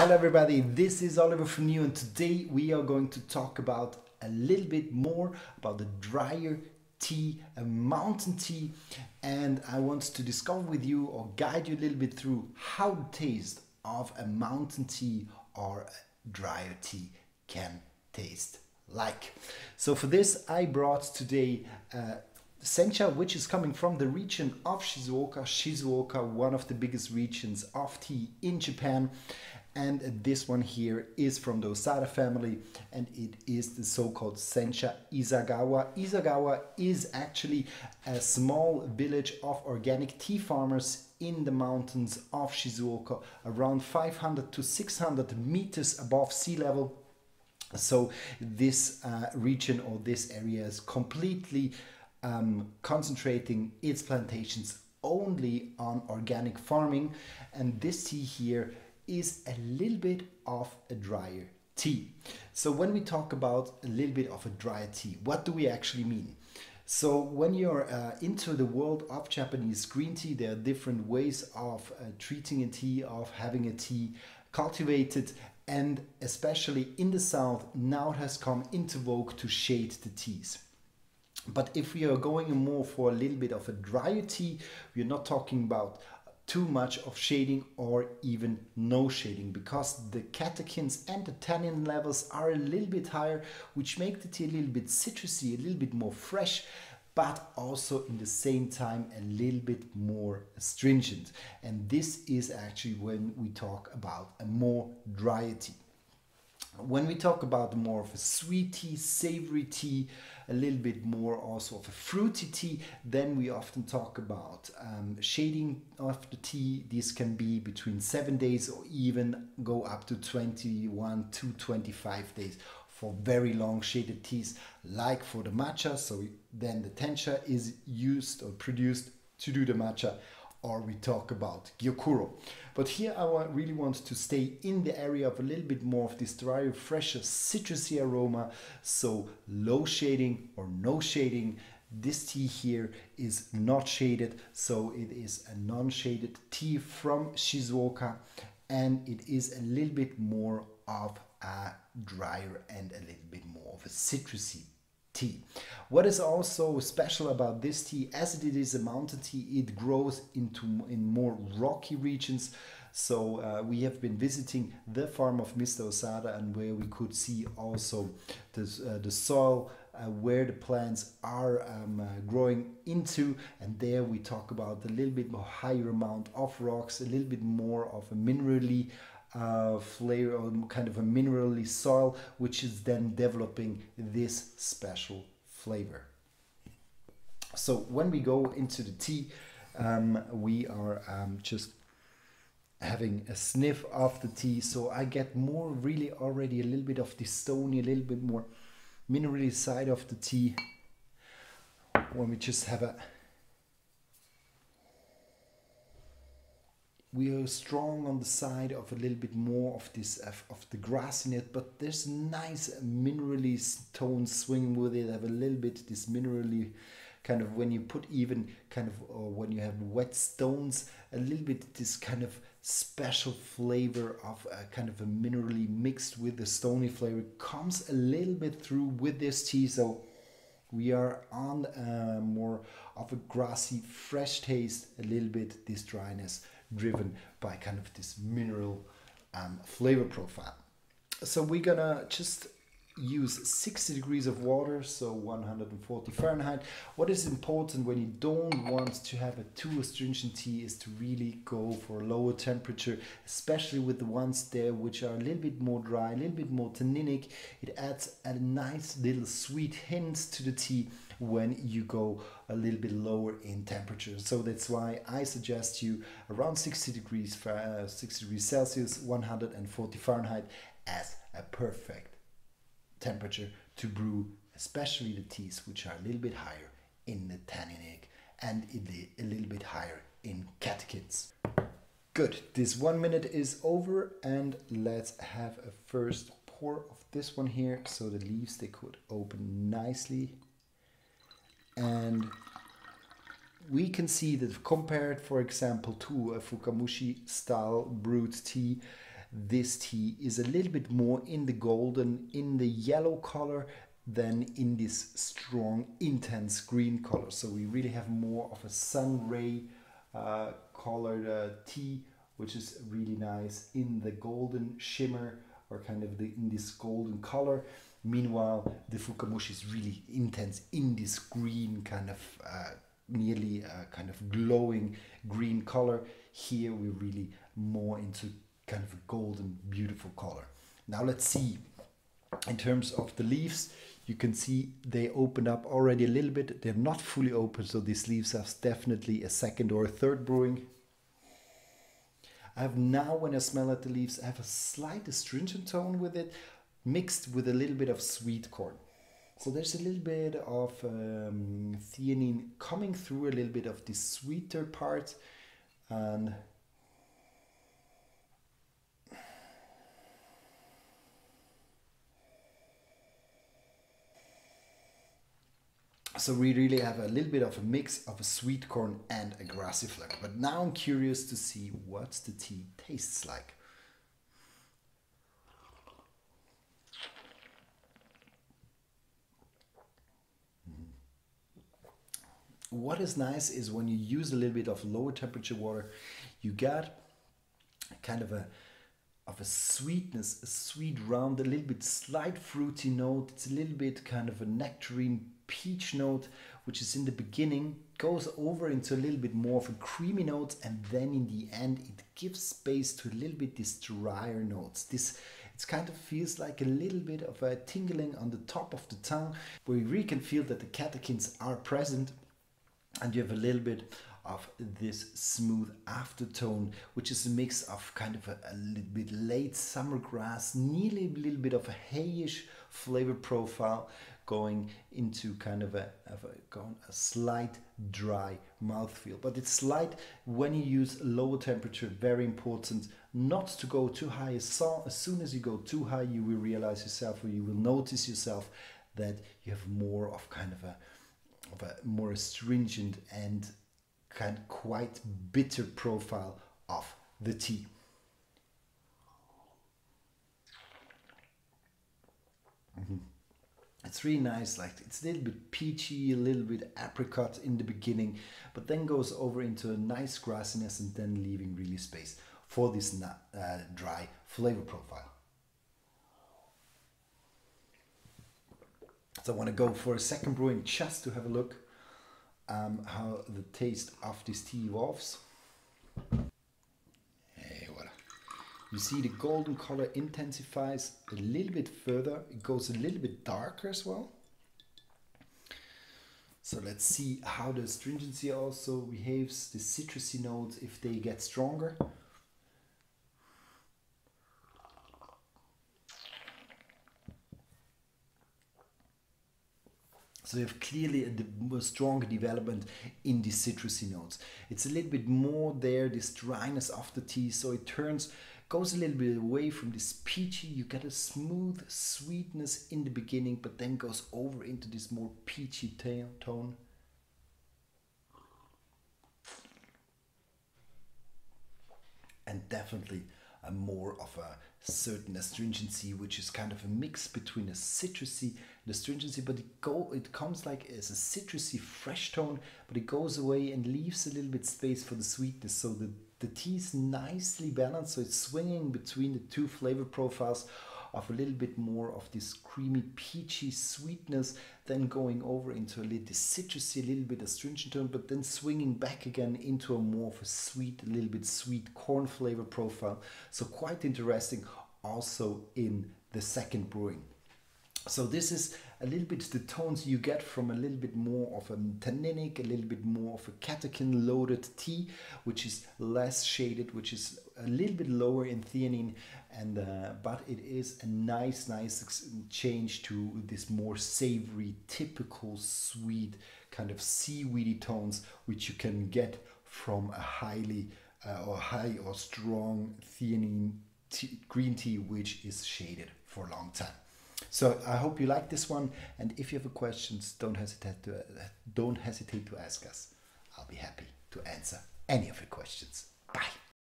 Hello everybody, this is Oliver from New, and today we are going to talk about a little bit more about the drier tea, a mountain tea, and I want to discover with you or guide you a little bit through how the taste of a mountain tea or a drier tea can taste like. So for this I brought today Sencha, which is coming from the region of Shizuoka. Shizuoka, one of the biggest regions of tea in Japan. And this one here is from the Osada family, and it is the so-called Sencha Isagawa. Isagawa is actually a small village of organic tea farmers in the mountains of Shizuoka, around 500 to 600 meters above sea level. So this region or this area is completely concentrating its plantations only on organic farming, and this tea here is a little bit of a drier tea. So when we talk about a little bit of a drier tea, what do we actually mean? So when you're into the world of Japanese green tea, there are different ways of treating a tea, of having a tea cultivated, and especially in the south now it has come into vogue to shade the teas. But if we are going more for a little bit of a drier tea, we're not talking about too much of shading or even no shading, because the catechins and the tannin levels are a little bit higher, which make the tea a little bit citrusy, a little bit more fresh, but also in the same time a little bit more astringent. And this is actually when we talk about a more drier tea. When we talk about more of a sweet tea, savory tea, a little bit more also of a fruity tea, then we often talk about shading of the tea. This can be between 7 days or even go up to 21 to 25 days for very long shaded teas, like for the matcha. So then the tencha is used or produced to do the matcha, or we talk about gyokuro. But here I really want to stay in the area of a little bit more of this drier, fresher, citrusy aroma. So low shading or no shading. This tea here is not shaded, so it is a non-shaded tea from Shizuoka, and it is a little bit more of a drier and a little bit more of a citrusy tea. What is also special about this tea, as it is a mountain tea, it grows in more rocky regions. So we have been visiting the farm of Mr. Osada, and where we could see also the soil where the plants are growing into, and there we talk about a little bit more higher amount of rocks, a little bit more of a minerally flavor, or kind of a minerally soil, which is then developing this special flavor. So when we go into the tea, we are just having a sniff of the tea. So I get more really already a little bit of the stony, a little bit more minerally side of the tea when we just have a we are strong on the side of a little bit more of this of the grass in it, but there's nice minerally tones swinging with it. Have a little bit this minerally kind of, when you put even kind of, or when you have wet stones, a little bit this kind of special flavor of a kind of a minerally mixed with the stony flavor comes a little bit through with this tea. So we are on more of a grassy, fresh taste, a little bit this dryness driven by kind of this mineral flavor profile. So we're gonna just use 60 degrees of water, so 140 Fahrenheit. What is important when you don't want to have a too astringent tea is to really go for a lower temperature, especially with the ones there which are a little bit more dry, a little bit more tanninic. It adds a nice little sweet hint to the tea when you go a little bit lower in temperature. So that's why I suggest you around 60 degrees Celsius, 140 Fahrenheit as a perfect temperature to brew, especially the teas which are a little bit higher in the tanninic and a little bit higher in catechins. Good, this 1 minute is over, and let's have a first pour of this one here, so the leaves, they could open nicely. And we can see that compared, for example, to a Fukamushi style brewed tea, this tea is a little bit more in the golden, in the yellow color than in this strong, intense green color. So we really have more of a sun ray colored tea, which is really nice in the golden shimmer, or kind of in this golden color. Meanwhile, the Fukamushi is really intense in this green kind of nearly kind of glowing green color. Here we're really more into kind of a golden, beautiful color. Now let's see, in terms of the leaves, you can see they opened up already a little bit. They're not fully open, so these leaves have definitely a second or a third brewing. I have now, when I smell at the leaves, I have a slight astringent tone with it, mixed with a little bit of sweet corn. So there's a little bit of theanine coming through, a little bit of the sweeter part, and so we really have a little bit of a mix of a sweet corn and a grassy flavor. But now I'm curious to see what the tea tastes like. What is nice is when you use a little bit of lower temperature water, you get kind of a sweetness, a sweet round, a little bit slight fruity note. It's a little bit kind of a nectarine peach note, which is in the beginning, goes over into a little bit more of a creamy note, and then in the end it gives space to a little bit this drier notes. It kind of feels like a little bit of a tingling on the top of the tongue, where you really can feel that the catechins are present, and you have a little bit of this smooth aftertone, which is a mix of kind of a little bit late summer grass, nearly a little bit of a hayish flavor profile, going into kind of a slight dry mouthfeel. But it's slight when you use lower temperature. Very important not to go too high. As soon as you go too high, you will realize yourself, or you will notice yourself, that you have more of kind of a more astringent and kind of quite bitter profile of the tea. It's really nice, like it's a little bit peachy, a little bit apricot in the beginning, but then goes over into a nice grassiness, and then leaving really space for this dry flavor profile. So I want to go for a second brewing just to have a look how the taste of this tea evolves. Hey, voilà. You see the golden color intensifies a little bit further. It goes a little bit darker as well. So let's see how the astringency also behaves, the citrusy notes, if they get stronger. So you have clearly a stronger development in the citrusy notes. It's a little bit more there, this dryness of the tea, so it goes a little bit away from this peachy. You get a smooth sweetness in the beginning, but then goes over into this more peachy tone. And definitely a more of a certain astringency, which is kind of a mix between a citrusy and astringency, but it comes like as a citrusy fresh tone, but it goes away and leaves a little bit space for the sweetness. So the tea is nicely balanced, so it's swinging between the two flavor profiles of a little bit more of this creamy peachy sweetness, then going over into a little citrusy, a little bit astringent tone, but then swinging back again into a more of a sweet, a little bit sweet corn flavor profile. So quite interesting also in the second brewing. So this is a little bit the tones you get from a little bit more of a tanninic, a little bit more of a catechin loaded tea, which is less shaded, which is a little bit lower in theanine, and but it is a nice change to this more savory, typical sweet kind of seaweedy tones, which you can get from a high or strong theanine green tea, which is shaded for a long time. So I hope you like this one, and if you have questions, don't hesitate to ask us. I'll be happy to answer any of your questions. Bye.